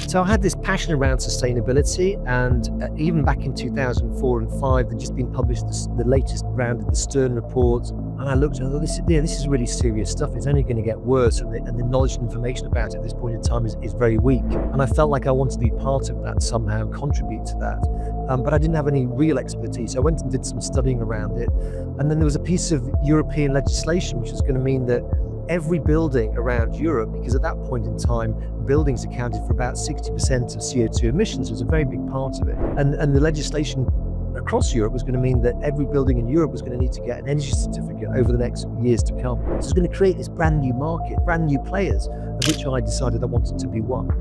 So I had this passion around sustainability, and even back in 2004 and 5, there'd just been published the latest round of the Stern report, and I looked and I thought, this is really serious stuff. It's only going to get worse, and the knowledge and information about it at this point in time is very weak. And I felt like I wanted to be part of that somehow, contribute to that. But I didn't have any real expertise. I went and did some studying around it, and then there was a piece of European legislation which was going to mean that every building around Europe, because at that point in time, buildings accounted for about 60% of CO2 emissions, was a very big part of it. And the legislation across Europe was going to mean that every building in Europe was going to need to get an energy certificate over the next years to come. So it's going to create this brand new market, brand new players, of which I decided I wanted to be one.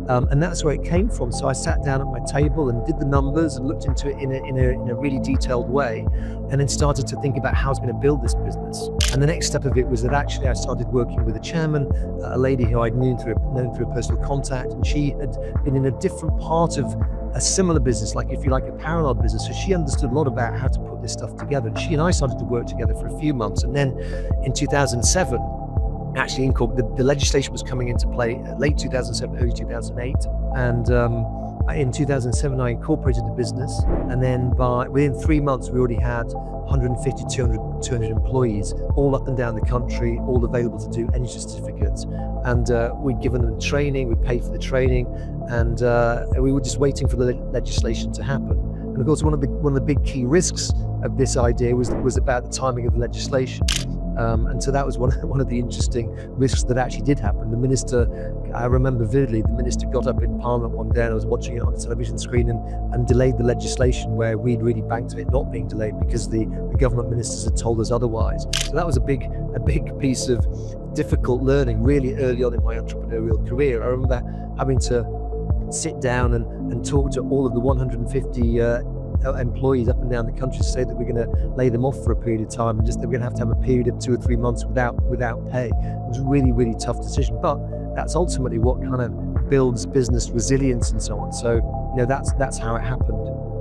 And that's where it came from. So I sat down at my table and did the numbers and looked into it in a really detailed way, and then started to think about how I was going to build this business. And the next step of it was that actually I started working with a chairman, a lady who I'd known through a personal contact, and she had been in a different part of a similar business, like if you like a parallel business. So she understood a lot about how to put this stuff together. And she and I started to work together for a few months. And then in 2007, actually the legislation was coming into play late 2007, early 2008. And in 2007, I incorporated the business. And then within 3 months, we already had 150, 200 employees, all up and down the country, all available to do energy certificates. And we'd given them training, we'd paid for the training, and we were just waiting for the legislation to happen. And of course, one of the big key risks of this idea was about the timing of the legislation. And so that was one of the interesting risks that actually did happen. The minister, I remember vividly, the minister got up in Parliament one day, and I was watching it on a television screen, and delayed the legislation where we'd really banked on it not being delayed because the government ministers had told us otherwise. So that was a big piece of difficult learning really early on in my entrepreneurial career. I remember having to sit down and talk to all of the 150 employees up and down the country to say that we're going to lay them off for a period of time, and just that we're going to have a period of 2 or 3 months without pay. It was a really, really tough decision, but that's ultimately what kind of builds business resilience and so on. So that's how it happened.